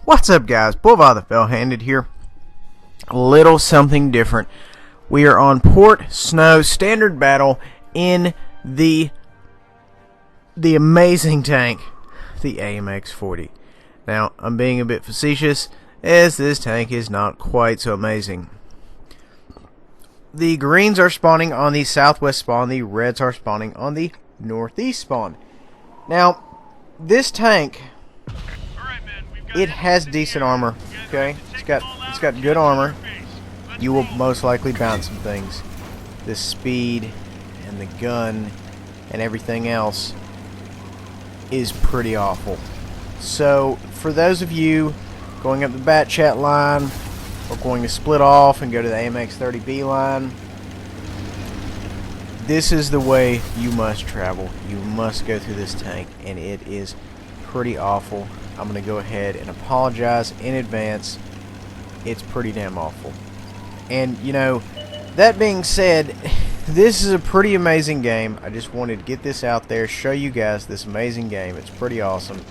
What's up, guys? WoT the Fell-Handed here. A little something different. We are on Port Snow Standard Battle in the amazing tank, the AMX 40. Now, I'm being a bit facetious, as this tank is not quite so amazing. The greens are spawning on the southwest spawn, the reds are spawning on the northeast spawn. Now, this tank, it has decent armor, okay? It's got good armor. You will most likely bounce some things. The speed and the gun and everything else is pretty awful. So, for those of you going up the bat chat line, or going to split off and go to the AMX 30B line, this is the way you must travel. You must go through this tank, and it is pretty awful. I'm going to go ahead and apologize in advance. It's pretty damn awful. And, you know, that being said, this is a pretty amazing game. I just wanted to get this out there, show you guys this amazing game. It's pretty awesome,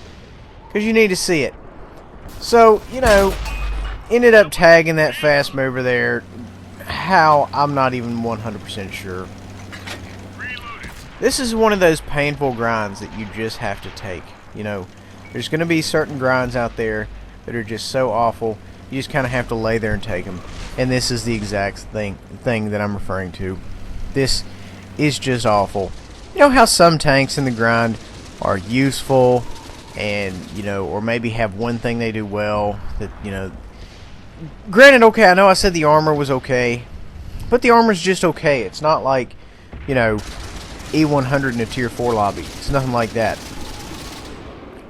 because you need to see it. So, you know, ended up tagging that fast mover there. How, I'm not even 100% sure. This is one of those painful grinds that you just have to take. You know, there's going to be certain grinds out there that are just so awful, you just kind of have to lay there and take them. And this is the exact thing that I'm referring to. This is just awful. You know how some tanks in the grind are useful, and, you know, or maybe have one thing they do well that, you know, granted, okay, I know I said the armor was okay, but the armor's just okay. It's not like, you know, E100 in a tier 4 lobby. It's nothing like that.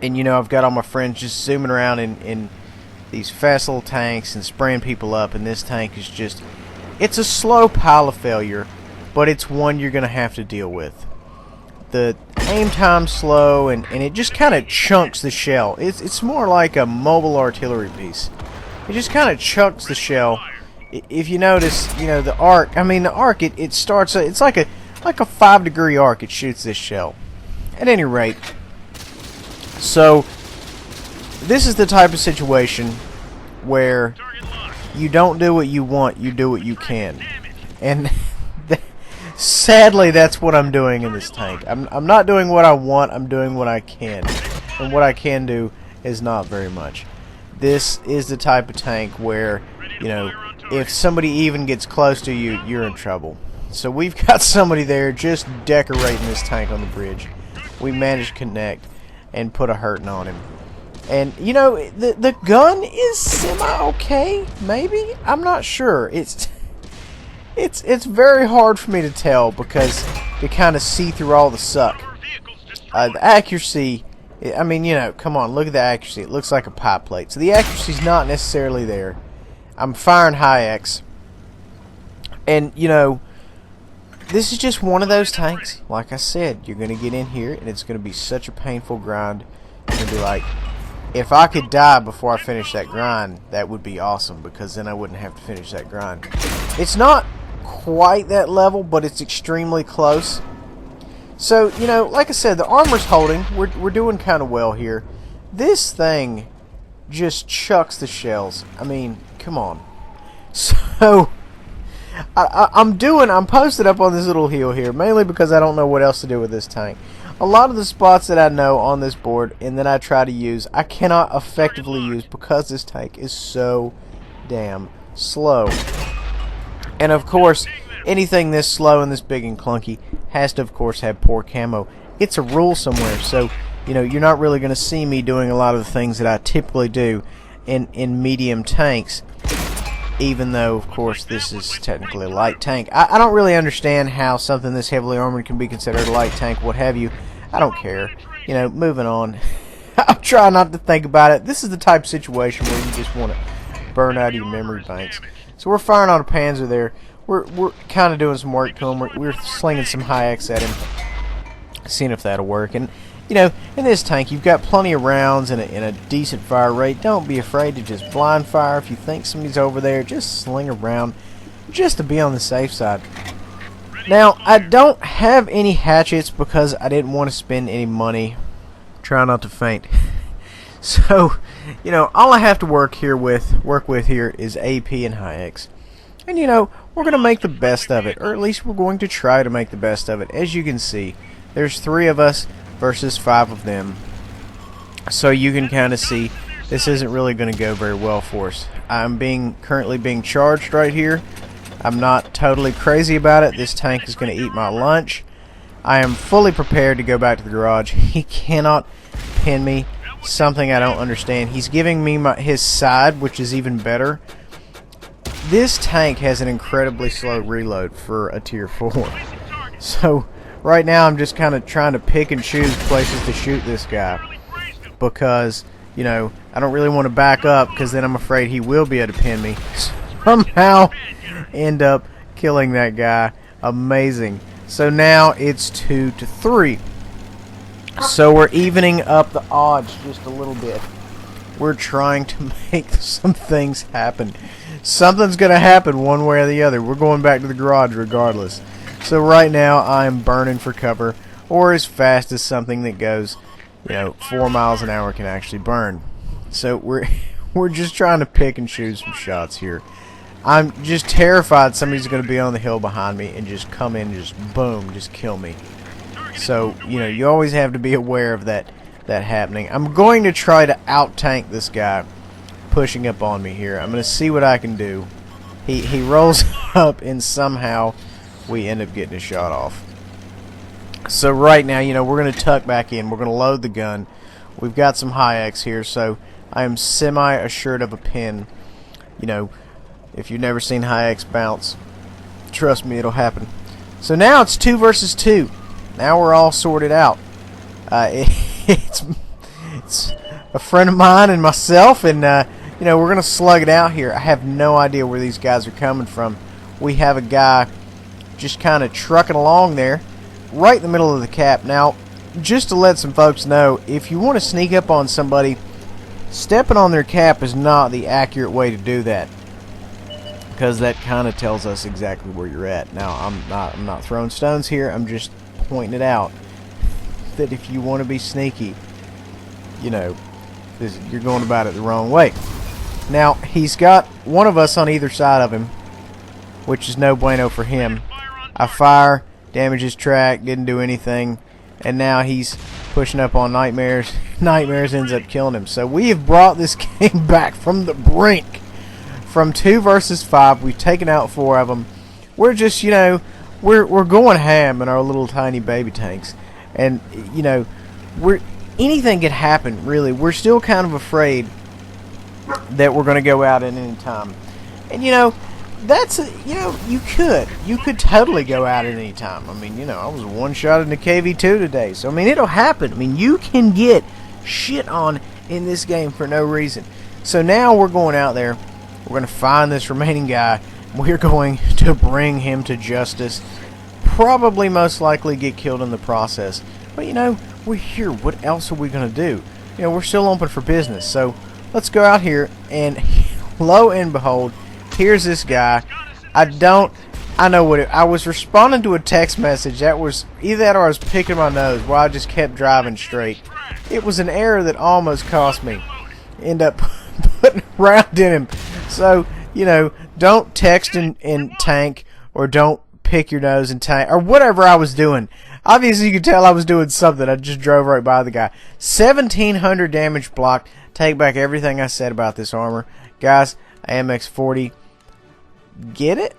And, you know, I've got all my friends just zooming around in these fast little tanks and spraying people up, and this tank is just, it's a slow pile of failure, but it's one you're going to have to deal with. The aim time's slow, and it just kind of chunks the shell. It's more like a mobile artillery piece. It just kind of chunks the shell. If you notice, you know, the arc, I mean, the arc, it starts, it's like a 5-degree arc it shoots this shell. At any rate, so this is the type of situation where you don't do what you want, you do what you can. And sadly, that's what I'm doing in this tank. I'm not doing what I want, I'm doing what I can. And what I can do is not very much. This is the type of tank where, you know, if somebody even gets close to you, you're in trouble. So we've got somebody there just decorating this tank on the bridge. We managed to connect and put a hurting on him. And, you know, the gun is semi-okay, maybe? I'm not sure. It's very hard for me to tell because you kind of see through all the suck. The accuracy, I mean, you know, come on, look at the accuracy. It looks like a pie plate. So the accuracy's not necessarily there. I'm firing high X. And, you know, this is just one of those tanks. Like I said, you're going to get in here, and it's going to be such a painful grind. You're going to be like, if I could die before I finish that grind, that would be awesome, because then I wouldn't have to finish that grind. It's not quite that level, but it's extremely close. So, you know, like I said, the armor's holding. We're doing kind of well here. This thing just chucks the shells. I mean, come on. So I'm posted up on this little hill here, mainly because I don't know what else to do with this tank. A lot of the spots that I know on this board and that I try to use, I cannot effectively use because this tank is so damn slow. And of course, anything this slow and this big and clunky has to, of course, have poor camo. It's a rule somewhere, so, you know, you're not really going to see me doing a lot of the things that I typically do in medium tanks, even though, of course, this is technically a light tank. I don't really understand how something this heavily armored can be considered a light tank, what have you. I don't care. You know, moving on. I'm trying not to think about it. This is the type of situation where you just want to burn out of your memory banks. So we're firing on a Panzer there. We're kind of doing some work to him. We're slinging some high X at him, seeing if that'll work. And, you know, in this tank, you've got plenty of rounds and a decent fire rate. Don't be afraid to just blind fire. If you think somebody's over there, just sling around just to be on the safe side. Now, I don't have any hatchets because I didn't want to spend any money. Try not to faint. So, you know, all I have to work with here is AP and high X. And you know, we're going to make the best of it, or at least we're going to try to make the best of it. As you can see, there's 3 of us versus 5 of them. So you can kind of see this isn't really going to go very well for us. I'm currently being charged right here. I'm not totally crazy about it. This tank is going to eat my lunch. I am fully prepared to go back to the garage. He cannot pin me. Something I don't understand. He's giving me his side, which is even better. This tank has an incredibly slow reload for a tier 4. So right now I'm just kind of trying to pick and choose places to shoot this guy, because you know, I don't really want to back up, because then I'm afraid he will be able to pin me. Somehow end up killing that guy. Amazing. So now it's 2-3. So we're evening up the odds just a little bit. We're trying to make some things happen. Something's going to happen one way or the other. We're going back to the garage regardless. So right now I'm burning for cover, or as fast as something that goes, you know, 4 miles an hour can actually burn. So we're just trying to pick and choose some shots here. I'm just terrified somebody's going to be on the hill behind me and just come in and just boom, just kill me. So, you know, you always have to be aware of that happening. I'm going to try to out-tank this guy pushing up on me here. I'm going to see what I can do. He rolls up and somehow we end up getting a shot off. So right now, you know, we're going to tuck back in. We're going to load the gun. We've got some high X here, so I am semi-assured of a pin. You know, if you've never seen high X bounce, trust me, it'll happen. So now it's 2 versus 2. Now we're all sorted out. It's a friend of mine and myself, and you know, we're gonna slug it out here. I have no idea where these guys are coming from. We have a guy just kind of trucking along there, right in the middle of the cap. Now, just to let some folks know, if you want to sneak up on somebody, stepping on their cap is not the accurate way to do that, because that kind of tells us exactly where you're at. Now, I'm not throwing stones here. I'm just pointing it out that if you want to be sneaky, you know, you're going about it the wrong way. Now, he's got one of us on either side of him, which is no bueno for him. I fire, damage his track, didn't do anything, and now he's pushing up on Nightmares. Nightmares ends up killing him. So we have brought this game back from the brink. From 2 versus 5, we've taken out 4 of them. We're just, you know, we're going ham in our little tiny baby tanks, and you know, anything could happen. Really, we're still kind of afraid that we're going to go out at any time. And you know, you know, you could totally go out at any time. I mean, you know, I was one shot in the KV2 today, so I mean, it'll happen. I mean, you can get shit on in this game for no reason. So now we're going out there. We're going to find this remaining guy. We're going to bring him to justice. Probably most likely get killed in the process. But you know, we're here. What else are we going to do? You know, we're still open for business. So let's go out here, and lo and behold, here's this guy. I know what I was responding to a text message that was either that or I was picking my nose while I just kept driving straight. It was an error that almost cost me. End up putting a round in him. So, you know, don't text and tank, or don't pick your nose and tank, or whatever I was doing. Obviously, you could tell I was doing something. I just drove right by the guy. 1,700 damage blocked. Take back everything I said about this armor. Guys, AMX 40. Get it?